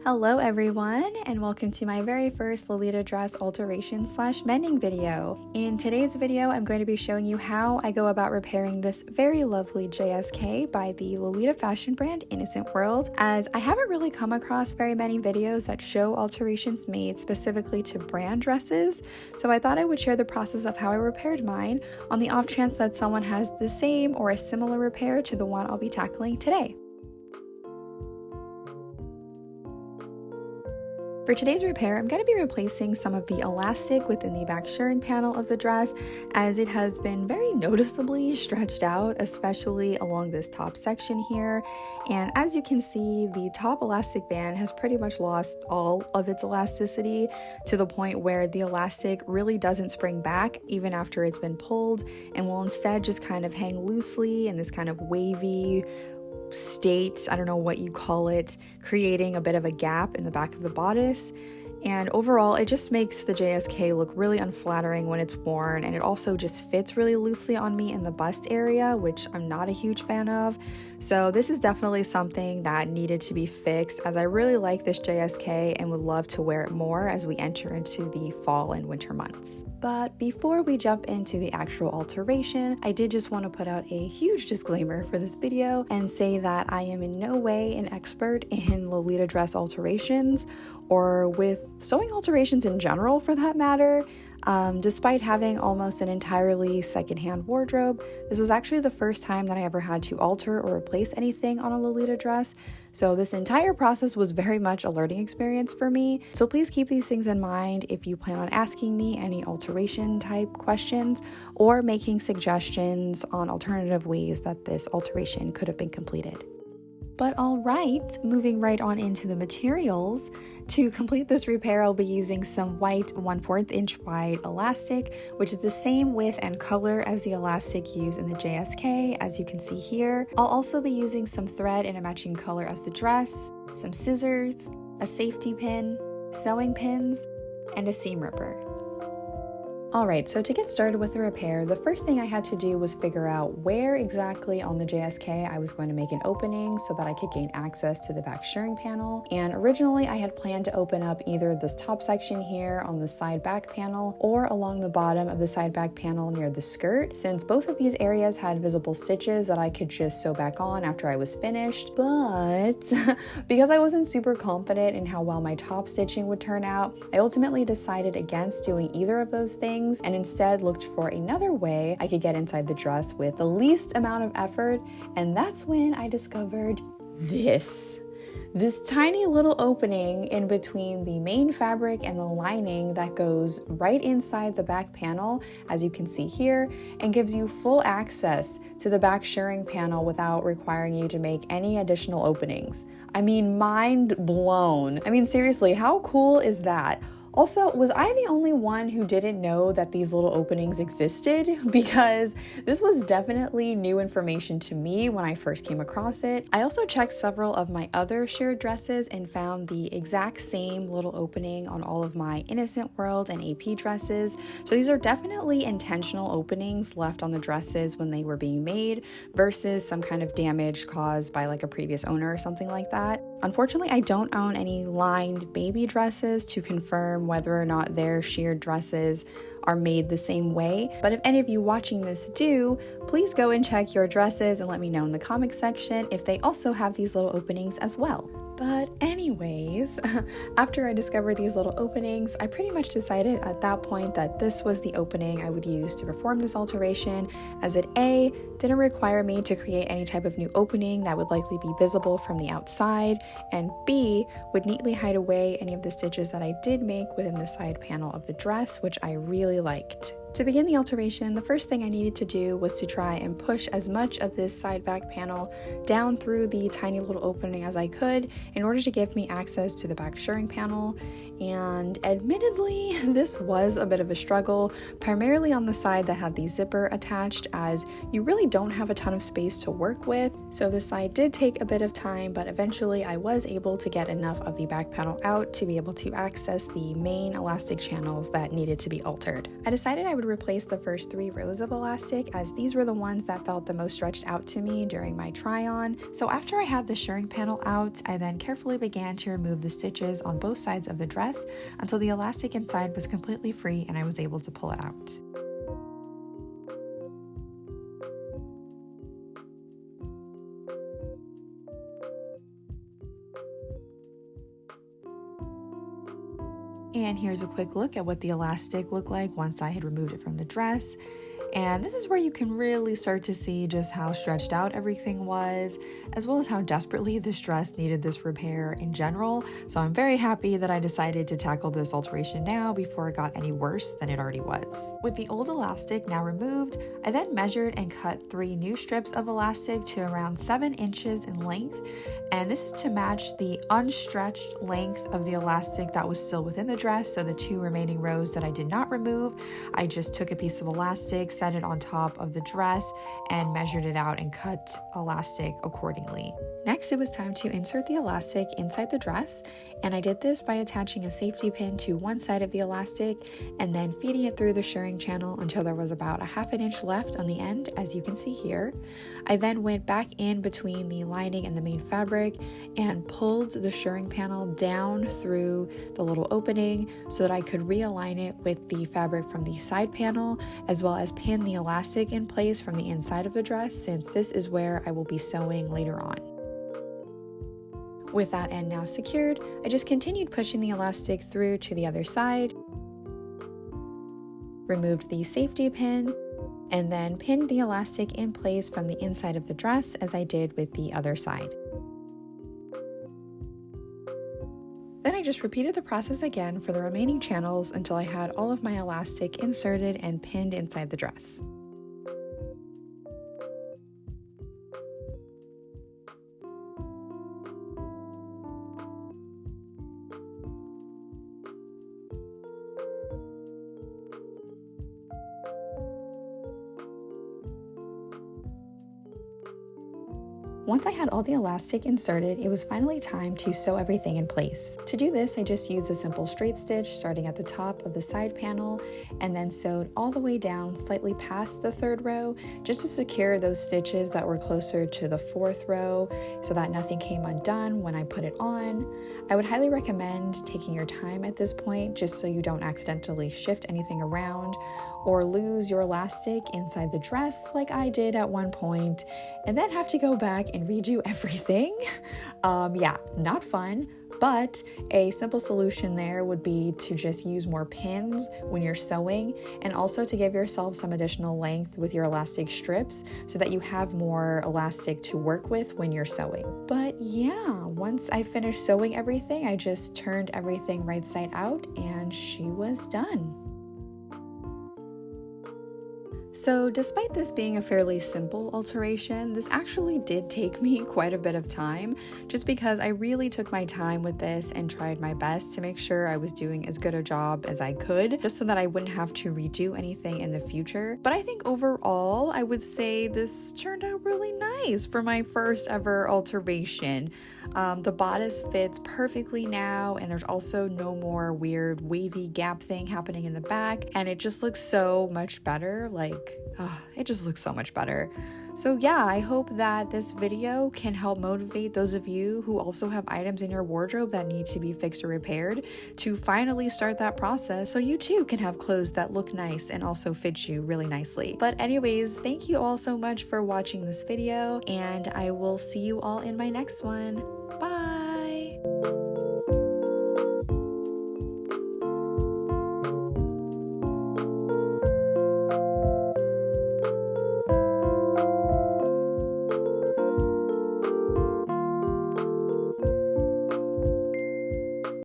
Hello everyone, and welcome to my very first Lolita dress alteration / mending video. In today's video, I'm going to be showing you how I go about repairing this very lovely JSK by the Lolita fashion brand Innocent World, as I haven't really come across very many videos that show alterations made specifically to brand dresses, so I thought I would share the process of how I repaired mine on the off chance that someone has the same or a similar repair to the one I'll be tackling today. For today's repair, I'm going to be replacing some of the elastic within the back shirring panel of the dress, as it has been very noticeably stretched out, especially along this top section here. And as you can see, the top elastic band has pretty much lost all of its elasticity to the point where the elastic really doesn't spring back even after it's been pulled, and will instead just kind of hang loosely in this kind of wavy state, I don't know what you call it, creating a bit of a gap in the back of the bodice. And overall, it just makes the JSK look really unflattering when it's worn, and it also just fits really loosely on me in the bust area, which I'm not a huge fan of. So this is definitely something that needed to be fixed, as I really like this JSK and would love to wear it more as we enter into the fall and winter months. But before we jump into the actual alteration, I did just want to put out a huge disclaimer for this video and say that I am in no way an expert in Lolita dress alterations, or with sewing alterations in general for that matter. Despite having almost an entirely secondhand wardrobe, this was actually the first time that I ever had to alter or replace anything on a Lolita dress, so this entire process was very much a learning experience for me. So please keep these things in mind if you plan on asking me any alteration type questions or making suggestions on alternative ways that this alteration could have been completed. But alright, moving right on into the materials. To complete this repair, I'll be using some white 1/4 inch wide elastic, which is the same width and color as the elastic used in the JSK, as you can see here. I'll also be using some thread in a matching color as the dress, some scissors, a safety pin, sewing pins, and a seam ripper. Alright, so to get started with the repair, the first thing I had to do was figure out where exactly on the JSK I was going to make an opening so that I could gain access to the back shirring panel. And originally I had planned to open up either this top section here on the side back panel or along the bottom of the side back panel near the skirt, since both of these areas had visible stitches that I could just sew back on after I was finished. But because I wasn't super confident in how well my top stitching would turn out, I ultimately decided against doing either of those things, and instead looked for another way I could get inside the dress with the least amount of effort, and that's when I discovered this tiny little opening in between the main fabric and the lining that goes right inside the back panel, as you can see here, and gives you full access to the back shirring panel without requiring you to make any additional openings. I mean, mind blown. I mean, seriously, how cool is that? Also, was I the only one who didn't know that these little openings existed? Because this was definitely new information to me when I first came across it. I also checked several of my other sheared dresses and found the exact same little opening on all of my Innocent World and AP dresses. So these are definitely intentional openings left on the dresses when they were being made versus some kind of damage caused by like a previous owner or something like that. Unfortunately, I don't own any lined baby dresses to confirm whether or not their sheared dresses are made the same way, but if any of you watching this do, please go and check your dresses and let me know in the comment section if they also have these little openings as well. But anyways, after I discovered these little openings, I pretty much decided at that point that this was the opening I would use to perform this alteration, as it A, didn't require me to create any type of new opening that would likely be visible from the outside, and B, would neatly hide away any of the stitches that I did make within the side panel of the dress, which I really liked. To begin the alteration, the first thing I needed to do was to try and push as much of this side back panel down through the tiny little opening as I could in order to give me access to the back shirring panel. And admittedly, this was a bit of a struggle, primarily on the side that had the zipper attached, as you really don't have a ton of space to work with. So this side did take a bit of time, but eventually I was able to get enough of the back panel out to be able to access the main elastic channels that needed to be altered. I decided I would would replace the first 3 rows of elastic, as these were the ones that felt the most stretched out to me during my try on. So after I had the shirring panel out, I then carefully began to remove the stitches on both sides of the dress until the elastic inside was completely free and I was able to pull it out. And here's a quick look at what the elastic looked like once I had removed it from the dress. And this is where you can really start to see just how stretched out everything was, as well as how desperately this dress needed this repair in general. So I'm very happy that I decided to tackle this alteration now before it got any worse than it already was. With the old elastic now removed, I then measured and cut 3 new strips of elastic to around 7 inches in length. And this is to match the unstretched length of the elastic that was still within the dress. So the 2 remaining rows that I did not remove, I just took a piece of elastic, set it on top of the dress, and measured it out and cut elastic accordingly. Next, it was time to insert the elastic inside the dress, and I did this by attaching a safety pin to one side of the elastic and then feeding it through the shirring channel until there was about a ½ inch left on the end, as you can see here. I then went back in between the lining and the main fabric and pulled the shirring panel down through the little opening so that I could realign it with the fabric from the side panel, as well as pin the elastic in place from the inside of the dress, since this is where I will be sewing later on. With that end now secured, I just continued pushing the elastic through to the other side, removed the safety pin, and then pinned the elastic in place from the inside of the dress as I did with the other side. Then I just repeated the process again for the remaining channels until I had all of my elastic inserted and pinned inside the dress. Once I had all the elastic inserted, it was finally time to sew everything in place. To do this, I just used a simple straight stitch starting at the top of the side panel and then sewed all the way down slightly past the 3rd row just to secure those stitches that were closer to the 4th row so that nothing came undone when I put it on. I would highly recommend taking your time at this point just so you don't accidentally shift anything around or lose your elastic inside the dress like I did at one point and then have to go back and redo everything. Yeah, not fun, but a simple solution there would be to just use more pins when you're sewing and also to give yourself some additional length with your elastic strips so that you have more elastic to work with when you're sewing. But yeah, once I finished sewing everything, I just turned everything right side out and she was done. So despite this being a fairly simple alteration, this actually did take me quite a bit of time just because I really took my time with this and tried my best to make sure I was doing as good a job as I could just so that I wouldn't have to redo anything in the future. But I think overall, I would say this turned out really nice for my first ever alteration. The bodice fits perfectly now, and there's also no more weird wavy gap thing happening in the back, and it just looks so much better. It just looks so much better. So yeah, I hope that this video can help motivate those of you who also have items in your wardrobe that need to be fixed or repaired to finally start that process so you too can have clothes that look nice and also fit you really nicely. But anyways, thank you all so much for watching this video, and I will see you all in my next one. Bye!